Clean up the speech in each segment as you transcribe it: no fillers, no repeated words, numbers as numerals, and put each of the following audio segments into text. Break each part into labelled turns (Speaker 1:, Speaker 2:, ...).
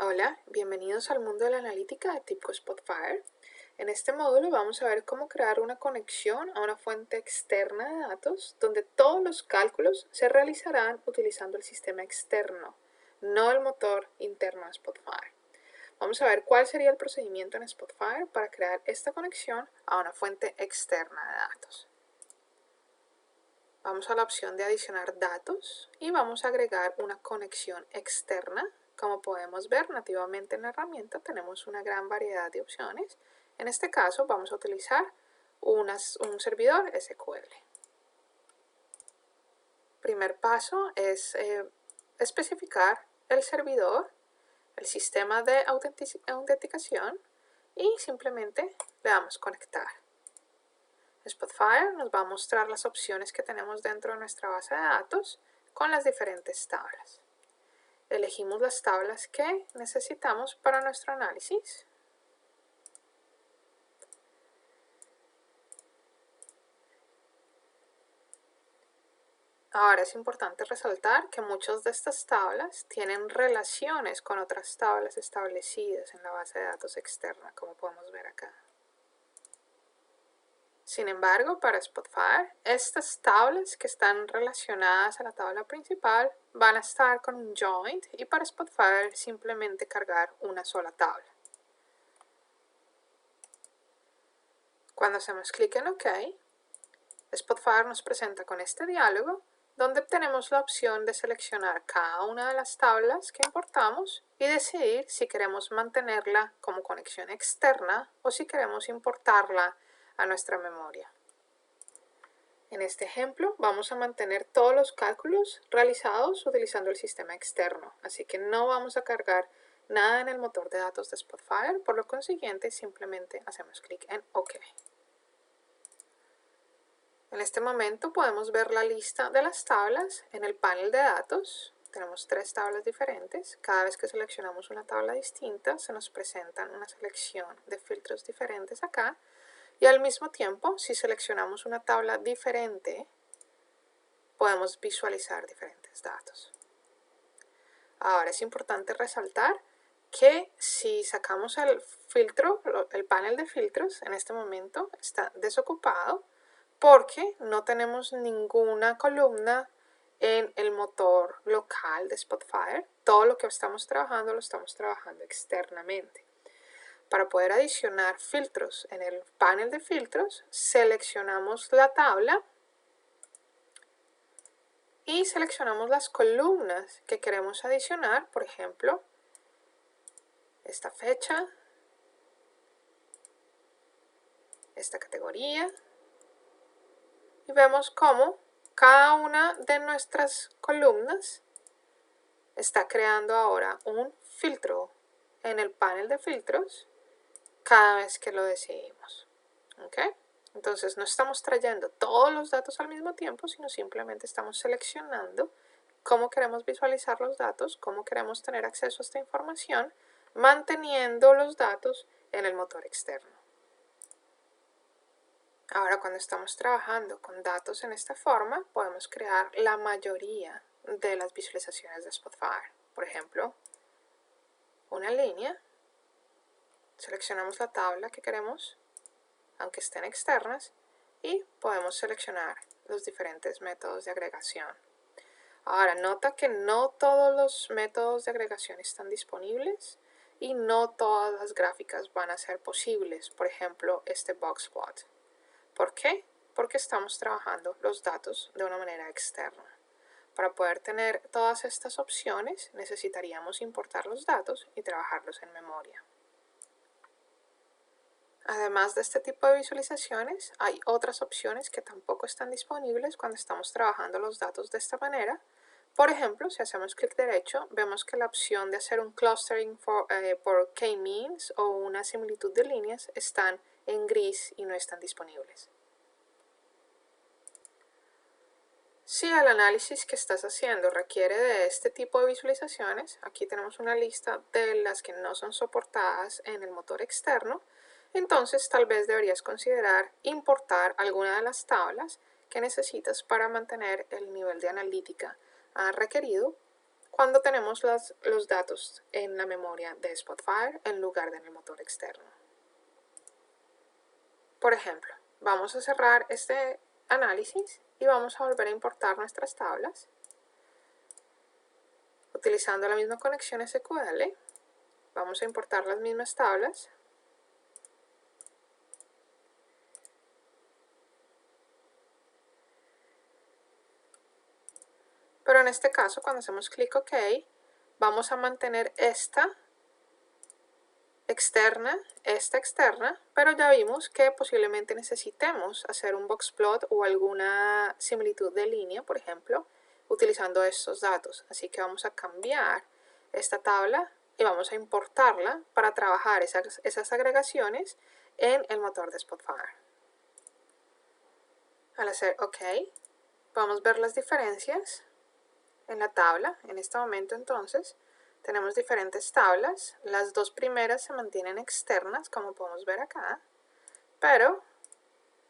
Speaker 1: Hola, bienvenidos al mundo de la analítica de TIBCO Spotfire. En este módulo vamos a ver cómo crear una conexión a una fuente externa de datos donde todos los cálculos se realizarán utilizando el sistema externo, no el motor interno de Spotfire. Vamos a ver cuál sería el procedimiento en Spotfire para crear esta conexión a una fuente externa de datos. Vamos a la opción de adicionar datos y vamos a agregar una conexión externa. Como podemos ver, nativamente en la herramienta tenemos una gran variedad de opciones. En este caso vamos a utilizar un servidor SQL. Primer paso es especificar el servidor, el sistema de autenticación y simplemente le damos conectar. Spotfire nos va a mostrar las opciones que tenemos dentro de nuestra base de datos con las diferentes tablas. Elegimos las tablas que necesitamos para nuestro análisis. Ahora es importante resaltar que muchas de estas tablas tienen relaciones con otras tablas establecidas en la base de datos externa, como podemos ver acá. Sin embargo, para Spotfire, estas tablas que están relacionadas a la tabla principal van a estar con un joint y para Spotfire simplemente cargar una sola tabla. Cuando hacemos clic en OK, Spotfire nos presenta con este diálogo donde obtenemos la opción de seleccionar cada una de las tablas que importamos y decidir si queremos mantenerla como conexión externa o si queremos importarla a nuestra memoria. En este ejemplo vamos a mantener todos los cálculos realizados utilizando el sistema externo, así que no vamos a cargar nada en el motor de datos de Spotfire, por lo consiguiente simplemente hacemos clic en OK. En este momento podemos ver la lista de las tablas en el panel de datos. Tenemos 3 tablas diferentes. Cada vez que seleccionamos una tabla distinta se nos presentan una selección de filtros diferentes acá. Y al mismo tiempo, si seleccionamos una tabla diferente, podemos visualizar diferentes datos. Ahora es importante resaltar que si sacamos el filtro, el panel de filtros, en este momento está desocupado porque no tenemos ninguna columna en el motor local de Spotfire. Todo lo que estamos trabajando lo estamos trabajando externamente. Para poder adicionar filtros en el panel de filtros, seleccionamos la tabla y seleccionamos las columnas que queremos adicionar, por ejemplo, esta fecha, esta categoría, y vemos cómo cada una de nuestras columnas está creando ahora un filtro en el panel de filtros cada vez que lo decidimos. ¿Okay? Entonces no estamos trayendo todos los datos al mismo tiempo, sino simplemente estamos seleccionando cómo queremos visualizar los datos, cómo queremos tener acceso a esta información, manteniendo los datos en el motor externo. Ahora, cuando estamos trabajando con datos en esta forma, podemos crear la mayoría de las visualizaciones de Spotfire. Por ejemplo, una línea, seleccionamos la tabla que queremos, aunque estén externas, y podemos seleccionar los diferentes métodos de agregación. Ahora, nota que no todos los métodos de agregación están disponibles y no todas las gráficas van a ser posibles. Por ejemplo, este box plot. ¿Por qué? Porque estamos trabajando los datos de una manera externa. Para poder tener todas estas opciones necesitaríamos importar los datos y trabajarlos en memoria. Además de este tipo de visualizaciones, hay otras opciones que tampoco están disponibles cuando estamos trabajando los datos de esta manera. Por ejemplo, si hacemos clic derecho, vemos que la opción de hacer un clustering por k-means o una similitud de líneas están en gris y no están disponibles. Si el análisis que estás haciendo requiere de este tipo de visualizaciones, aquí tenemos una lista de las que no son soportadas en el motor externo, entonces tal vez deberías considerar importar alguna de las tablas que necesitas para mantener el nivel de analítica requerido cuando tenemos los datos en la memoria de Spotfire en lugar de en el motor externo. Por ejemplo, vamos a cerrar este análisis y vamos a volver a importar nuestras tablas utilizando la misma conexión SQL. Vamos a importar las mismas tablas. Pero en este caso, cuando hacemos clic OK, vamos a mantener esta externa, pero ya vimos que posiblemente necesitemos hacer un boxplot o alguna similitud de línea, por ejemplo, utilizando estos datos. Así que vamos a cambiar esta tabla y vamos a importarla para trabajar esas agregaciones en el motor de Spotfire. Al hacer OK, podemos ver las diferencias en la tabla. En este momento entonces tenemos diferentes tablas. Las dos primeras se mantienen externas, como podemos ver acá, pero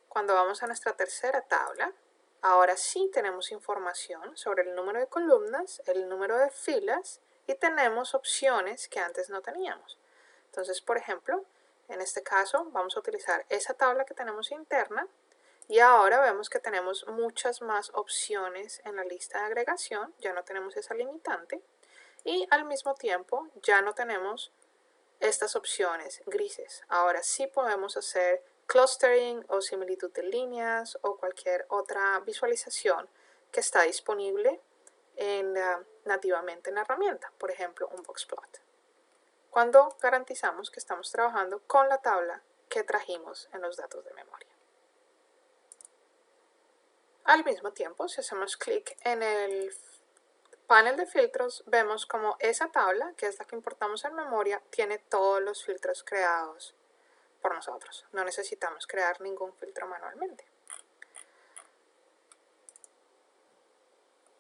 Speaker 1: cuando vamos a nuestra tercera tabla, ahora sí tenemos información sobre el número de columnas, el número de filas y tenemos opciones que antes no teníamos. Entonces, por ejemplo, en este caso vamos a utilizar esa tabla que tenemos interna y ahora vemos que tenemos muchas más opciones en la lista de agregación, ya no tenemos esa limitante y al mismo tiempo ya no tenemos estas opciones grises. Ahora sí podemos hacer clustering o similitud de líneas o cualquier otra visualización que está disponible nativamente en la herramienta, por ejemplo un boxplot, cuando garantizamos que estamos trabajando con la tabla que trajimos en los datos de memoria. Al mismo tiempo, si hacemos clic en el panel de filtros, vemos como esa tabla, que es la que importamos en memoria, tiene todos los filtros creados por nosotros. No necesitamos crear ningún filtro manualmente.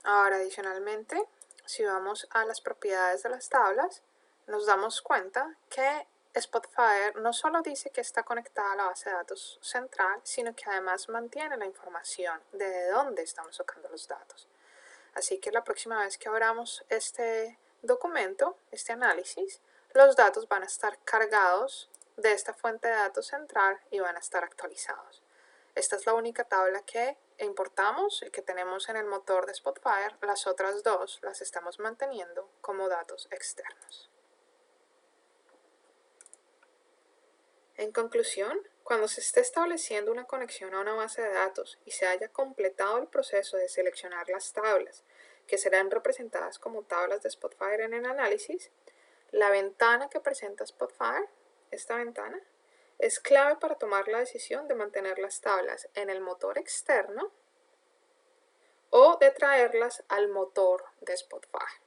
Speaker 1: Ahora, adicionalmente, si vamos a las propiedades de las tablas, nos damos cuenta que Spotfire no solo dice que está conectada a la base de datos central, sino que además mantiene la información de dónde estamos sacando los datos. Así que la próxima vez que abramos este documento, este análisis, los datos van a estar cargados de esta fuente de datos central y van a estar actualizados. Esta es la única tabla que importamos y que tenemos en el motor de Spotfire. Las otras dos las estamos manteniendo como datos externos. En conclusión, cuando se esté estableciendo una conexión a una base de datos y se haya completado el proceso de seleccionar las tablas que serán representadas como tablas de Spotfire en el análisis, la ventana que presenta Spotfire, esta ventana, es clave para tomar la decisión de mantener las tablas en el motor externo o de traerlas al motor de Spotfire.